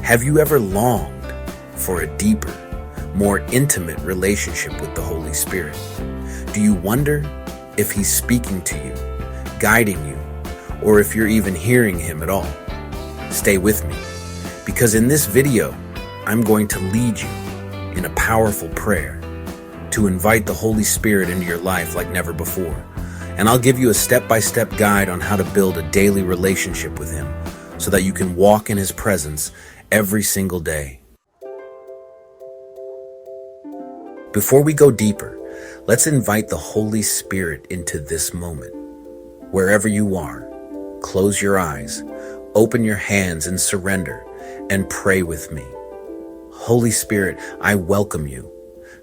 Have you ever longed for a deeper, more intimate relationship with the Holy Spirit? Do you wonder if He's speaking to you, guiding you, or if you're even hearing Him at all? Stay with me, because in this video, I'm going to lead you in a powerful prayer to invite the Holy Spirit into your life like never before. And I'll give you a step-by-step guide on how to build a daily relationship with Him so that you can walk in His presence every single day. Before we go deeper, let's invite the Holy Spirit into this moment. Wherever you are, close your eyes, open your hands and surrender, and pray with me. Holy Spirit, I welcome you.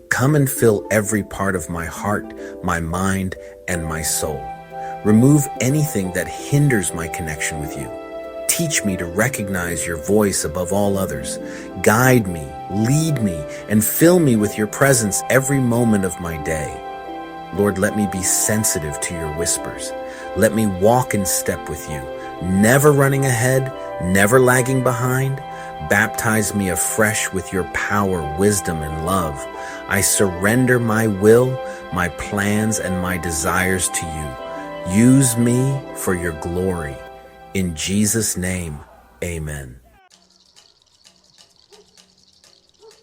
Come and fill every part of my heart, my mind, and my soul. Remove anything that hinders my connection with you. Teach me to recognize your voice above all others. Guide me, lead me, and fill me with your presence every moment of my day. Lord, let me be sensitive to your whispers. Let me walk in step with you, never running ahead, never lagging behind. Baptize me afresh with your power, wisdom, and love. I surrender my will, my plans, and my desires to you. Use me for your glory. In Jesus' name, amen.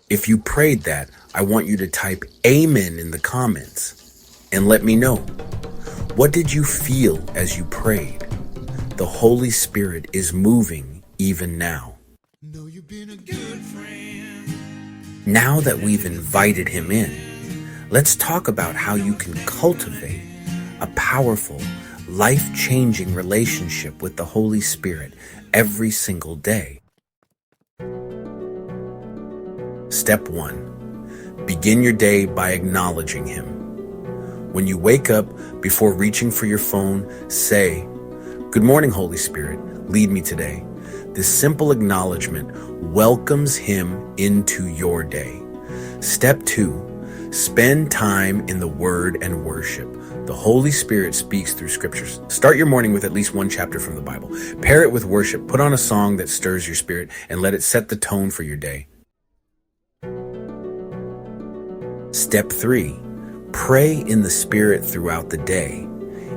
If you prayed that, I want you to type amen in the comments and let me know. What did you feel as you prayed? The Holy Spirit is moving even now. Know you've been a good friend. Now that we've invited Him in, let's talk about how you can cultivate a powerful, life-changing relationship with the Holy Spirit every single day. Step 1. Begin your day by acknowledging Him. When you wake up, before reaching for your phone, say, "Good morning, Holy Spirit, lead me today." This simple acknowledgement welcomes Him into your day. Step 2. Spend time in the Word and worship. The Holy Spirit speaks through scriptures. Start your morning with at least one chapter from the Bible. Pair it with worship. Put on a song that stirs your spirit and let it set the tone for your day. Step 3. Pray in the Spirit throughout the day.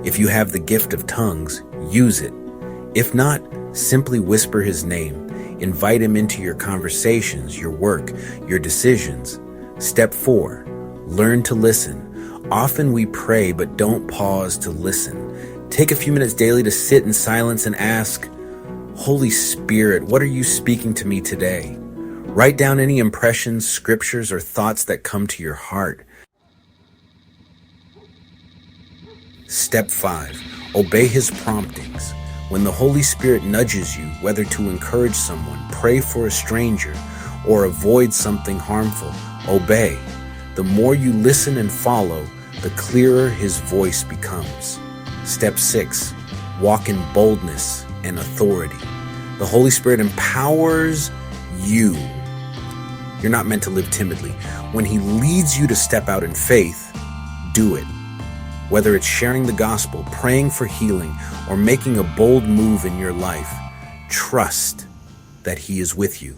If you have the gift of tongues, use it. If not, simply whisper His name. Invite Him into your conversations, your work, your decisions. Step 4. Learn to listen. Often we pray but don't pause to listen. Take a few minutes daily to sit in silence and ask, "Holy Spirit, what are you speaking to me today?" Write down any impressions, scriptures, or thoughts that come to your heart. Step 5. Obey His promptings. When the Holy Spirit nudges you, whether to encourage someone, pray for a stranger, or avoid something harmful, obey. The more you listen and follow, the clearer His voice becomes. Step 6. Walk in boldness and authority. The Holy Spirit empowers you. You're not meant to live timidly. When He leads you to step out in faith, do it. Whether it's sharing the gospel, praying for healing, or making a bold move in your life, trust that He is with you.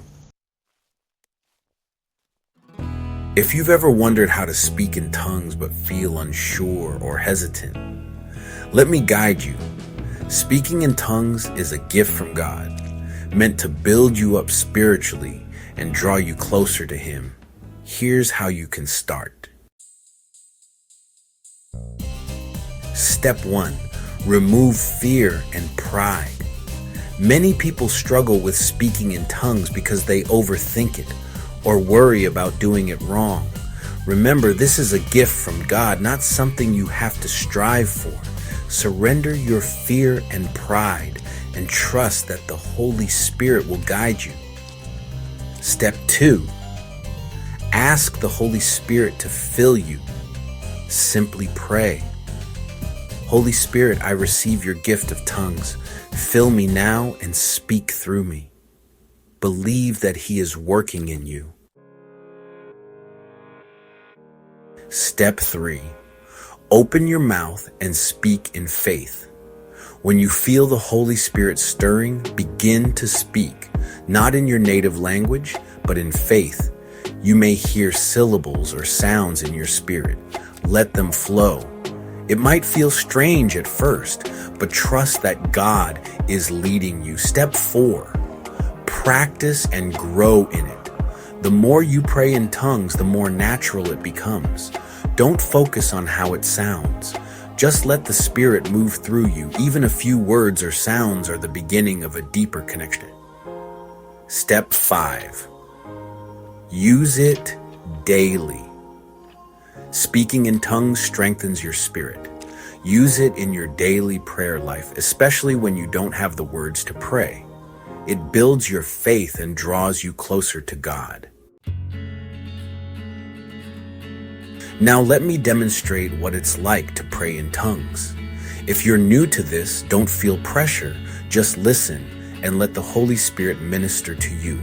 If you've ever wondered how to speak in tongues but feel unsure or hesitant, let me guide you. Speaking in tongues is a gift from God, meant to build you up spiritually and draw you closer to Him. Here's how you can start. Step 1. Remove fear and pride. Many people struggle with speaking in tongues because they overthink it or worry about doing it wrong. Remember, this is a gift from God, not something you have to strive for. Surrender your fear and pride and trust that the Holy Spirit will guide you. Step 2. Ask the Holy Spirit to fill you. Simply pray, "Holy Spirit, I receive your gift of tongues. Fill me now and speak through me." Believe that He is working in you. Step 3. Open your mouth and speak in faith. When you feel the Holy Spirit stirring, begin to speak. Not in your native language, but in faith. You may hear syllables or sounds in your spirit. Let them flow. It might feel strange at first, but trust that God is leading you. Step 4, practice and grow in it. The more you pray in tongues, the more natural it becomes. Don't focus on how it sounds. Just let the Spirit move through you. Even a few words or sounds are the beginning of a deeper connection. Step 5, use it daily. Speaking in tongues strengthens your spirit. Use it in your daily prayer life, especially when you don't have the words to pray. It builds your faith and draws you closer to God. Now let me demonstrate what it's like to pray in tongues. If you're new to this, don't feel pressure. Just listen and let the Holy Spirit minister to you.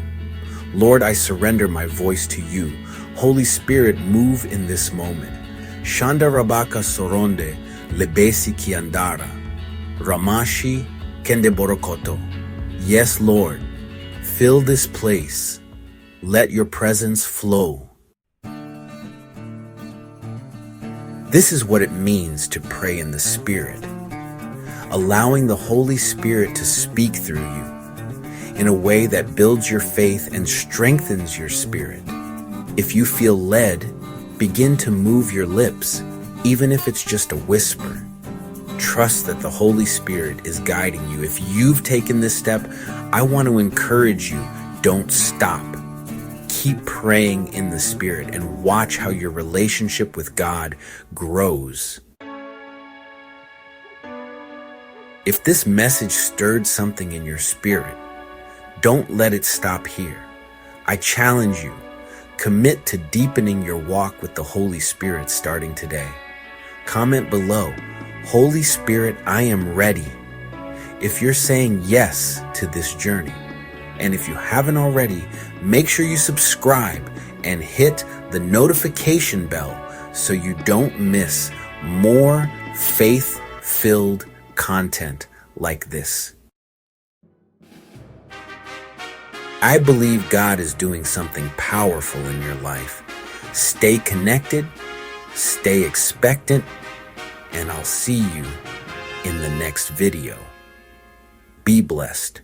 Lord, I surrender my voice to you. Holy Spirit, move in this moment. Shanda Rabaka Soronde, Lebesi Kiandara, Ramashi Kende Borokoto. Yes, Lord, fill this place. Let your presence flow. This is what it means to pray in the Spirit, allowing the Holy Spirit to speak through you in a way that builds your faith and strengthens your spirit. If you feel led, begin to move your lips, even if it's just a whisper. Trust that the Holy Spirit is guiding you. If you've taken this step, I want to encourage you, don't stop. Keep praying in the Spirit and watch how your relationship with God grows. If this message stirred something in your spirit, don't let it stop here. I challenge you, commit to deepening your walk with the Holy Spirit starting today. Comment below, Holy Spirit, I am ready. If you're saying yes to this journey, and if you haven't already, make sure you subscribe and hit the notification bell so you don't miss more faith-filled content like this. I believe God is doing something powerful in your life. Stay connected, stay expectant, and I'll see you in the next video. Be blessed.